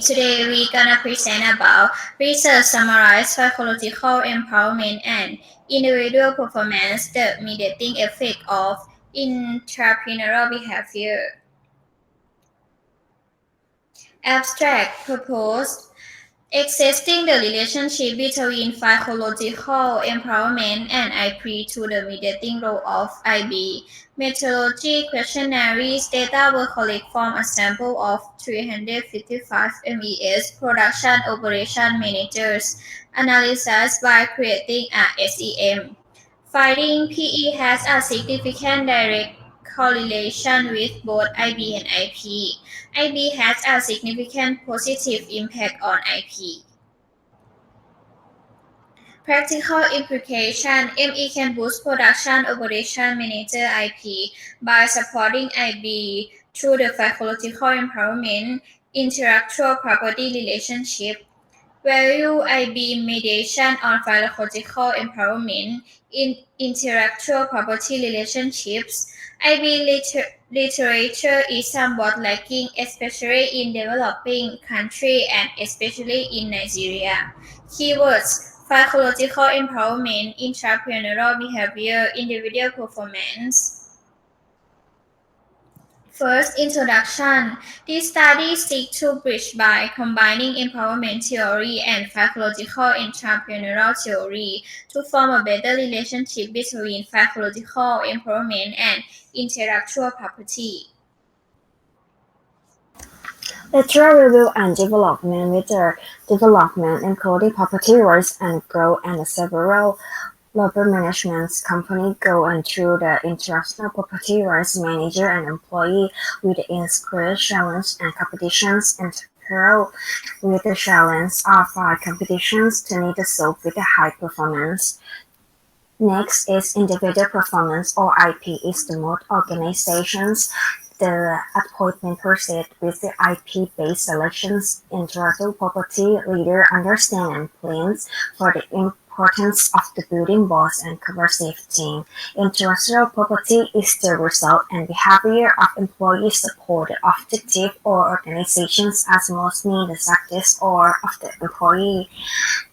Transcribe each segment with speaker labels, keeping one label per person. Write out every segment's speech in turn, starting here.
Speaker 1: Today we're gonna present about research summarized psychological empowerment and individual performance, the mediating effect of entrepreneurial behavior. Abstract purpose accessing the relationship between psychological empowerment and IP to the mediating role of IB. Methodology questionnaires data were collected from a sample of 355 MES production operation managers analyzed by creating a SEM. Finding PE has a significant direct correlation with both IB and IP. IB has a significant positive impact on IP. Practical implication: ME can boost production operation manager IP by supporting IB through the psychological empowerment, intellectual property relationship, value IB mediation on psychological empowerment in intellectual property relationships. IB literature is somewhat lacking, especially in developing countries and especially in Nigeria. Keywords: psychological empowerment, entrepreneurial behavior, individual performance. First, introduction. This study seeks to bridge by combining empowerment theory and psychological entrepreneurial theory to form a better relationship between psychological empowerment and intellectual property.
Speaker 2: Literary review and development with their development including property rights and growth and several labor management companies go on through the international property rights manager and employee with the increased challenge and competitions and parallel with the challenge of competitions to need to solve with a high performance. Next is individual performance or IP is the most organizations the appointment proceed with the IP-based selections. Intellectual property leader understand and plans for the importance of the building blocks and cohesive team. Intellectual property is the result and behavior of employees support the objective or organizations as most mean the success or of the employee.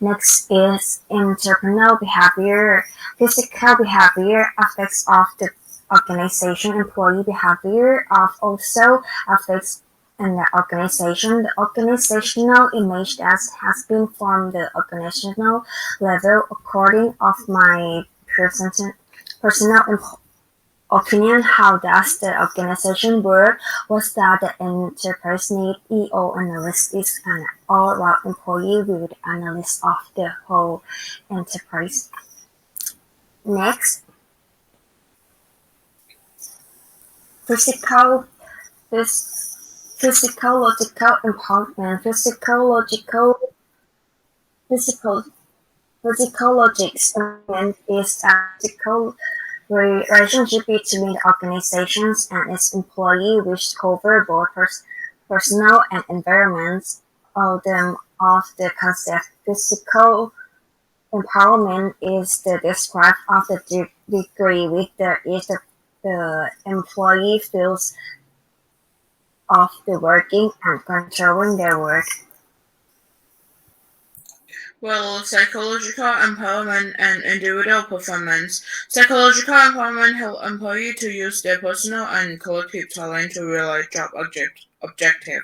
Speaker 2: Next is entrepreneurial behavior. Physical behavior affects of the organization. Employee behavior of also affects in the organization. The organizational image that has been from the organizational level according of my personal opinion. How does the organization work was that the enterprise need EO analysts and all-round employee with analysis of the whole enterprise. Next, physiological empowerment. Physiologics empowerment is a physical relationship between the organizations and its employee which cover both personal and environments. All them of the concept physical empowerment is the describe of the degree with the employee feels of the working and controlling their work.
Speaker 3: Well, psychological empowerment and individual performance. Psychological empowerment helps employees to use their personal and collective talent to realize job objective.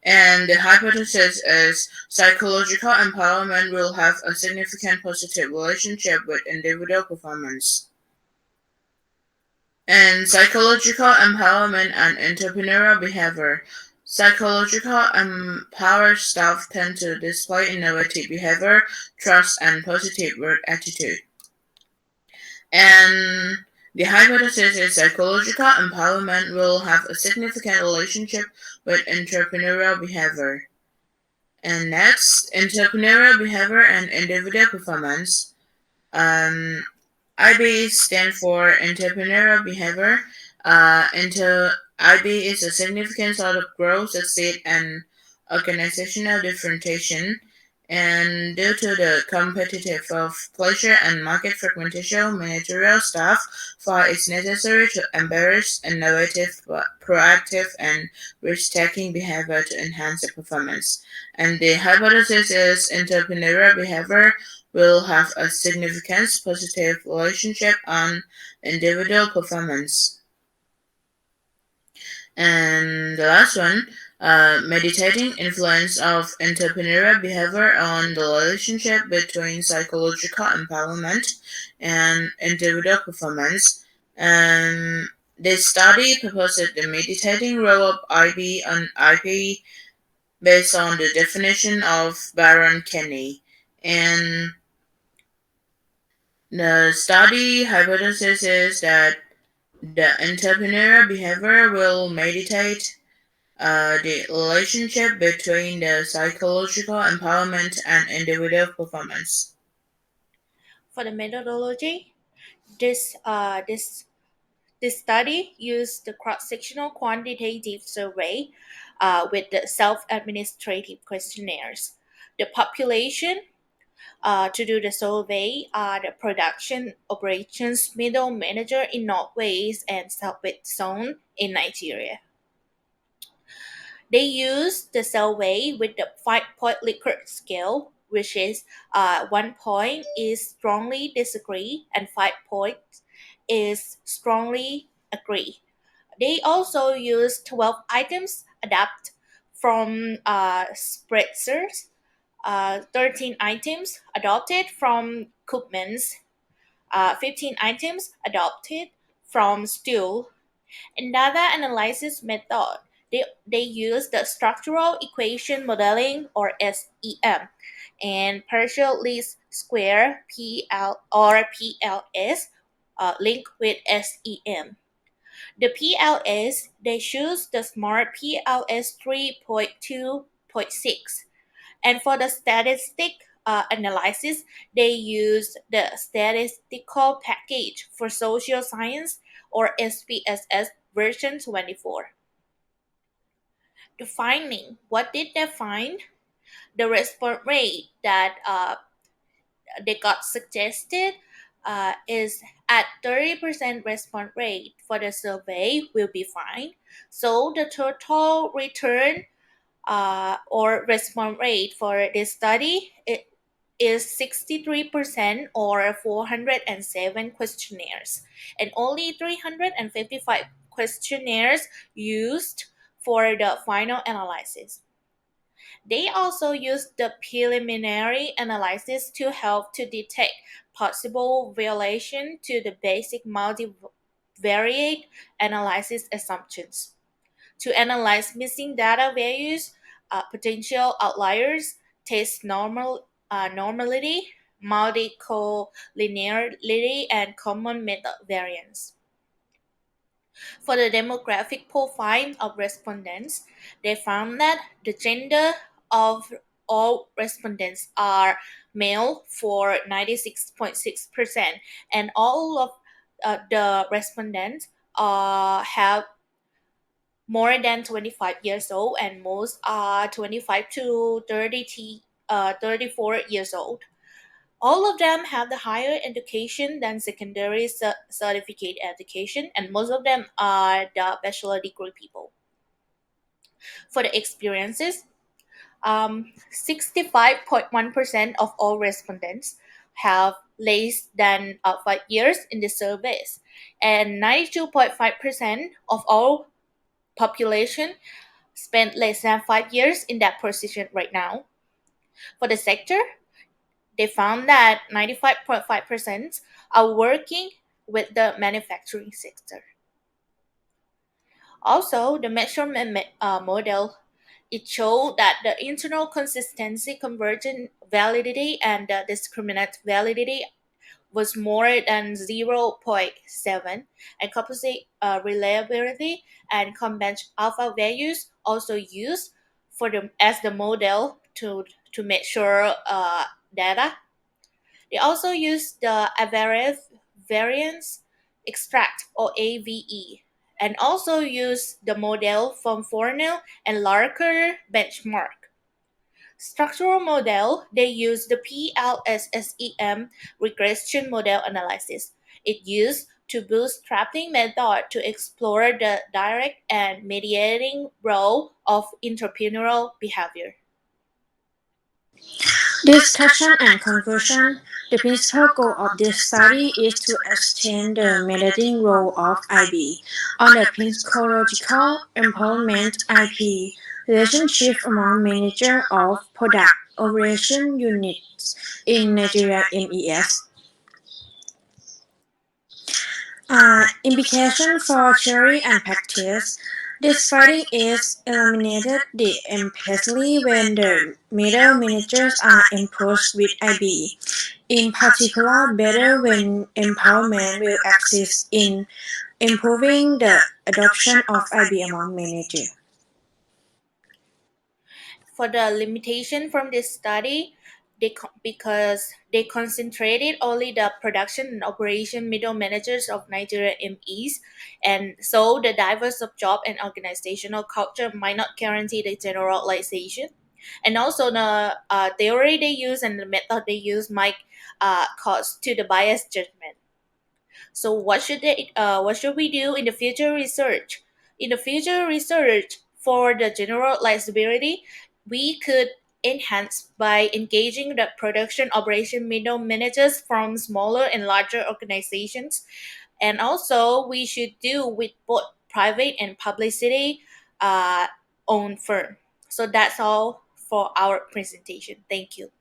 Speaker 3: And the hypothesis is psychological empowerment will have a significant positive relationship with individual performance. And psychological empowerment and entrepreneurial behavior. Psychological empowered staff tend to display innovative behavior, trust, and positive work attitude. And the hypothesis is psychological empowerment will have a significant relationship with entrepreneurial behavior. And next, entrepreneurial behavior and individual performance. IB stands for entrepreneurial behavior. IB is a significant sort of growth, succeed, and organizational differentiation. and due to the competitive of pleasure and market fragmentation, managerial staff find it's necessary to embrace innovative, proactive, and risk-taking behavior to enhance their performance. And the hypothesis is entrepreneurial behavior will have a significant positive relationship on individual performance. And the last one, meditating influence of entrepreneurial behavior on the relationship between psychological empowerment and individual performance. And this study proposed the meditating role of IB on IP based on the definition of Baron Kenny. And the study hypothesis is that the entrepreneurial behavior will meditate the relationship between the psychological empowerment and individual performance.
Speaker 4: For the methodology, this uh, this this study used the cross-sectional quantitative survey with the self-administrative questionnaires. The population to do the survey are the production operations middle manager in Norway and Southwest Zone in Nigeria. They use the survey with the 5-point Likert scale, which is 1 point is strongly disagree and 5 points is strongly agree. They also use 12 items adapted from Spritzer's, 13 items adopted from Koopmans, 15 items adopted from Steele. In data analysis method, they use the structural equation modeling or SEM and partial least square PLS linked with SEM. The PLS, they choose the SMART PLS 3.2.6. And for the statistic analysis, they use the statistical package for social science or SPSS version 24. The finding, what did they find? The response rate that they got suggested is at 30% response rate for the survey will be fine. So the total return or response rate for this study is 63% or 407 questionnaires, and only 355 questionnaires used for the final analysis. They also used the preliminary analysis to help to detect possible violation to the basic multivariate analysis assumptions. To analyze missing data values, potential outliers, test normality, multicollinearity, and common method variance. For the demographic profile of respondents, they found that the gender of all respondents are male for 96.6%, and all of the respondents have more than 25 years old, and most are 25 to 34 years old. All of them have the higher education than secondary certificate education, and most of them are the bachelor degree people. For the experiences, 65.1% of all respondents have less than 5 years in the surveys, and 92.5% of all population spent less than 5 years in that position right now. For the sector, they found that 95.5% are working with the manufacturing sector. Also, the measurement model, it showed that the internal consistency, convergent validity, and the discriminant validity was more than zero point 0.7, and composite reliability and convention alpha values also used for as the model to measure data. They also use the average variance extract or AVE, and also use the model from Fornell and Larker benchmark. Structural model, they use the PLSSEM regression model analysis. It used to bootstrapping method to explore the direct and mediating role of entrepreneurial behavior.
Speaker 5: Discussion and conclusion. The principal goal of this study is to extend the mediating role of IB on the psychological empowerment IP relationship among manager of product operation units in Nigeria MES. Implication for theory and practice. This finding is eliminated implicitly when the middle managers are imposed with IB. In particular, better when empowerment will assist in improving the adoption of IB among managers.
Speaker 4: For the limitation from this study, because they concentrated only the production and operation middle managers of Nigeria MEs, and so the diverse of job and organizational culture might not guarantee the generalization. And also the theory they use and the method they use might cause to the biased judgment. So what should we do in the future research? In the future research for the generalizability, we could enhance by engaging the production operation middle managers from smaller and larger organizations. And also we should do with both private and publicity owned firm. So that's all for our presentation. Thank you.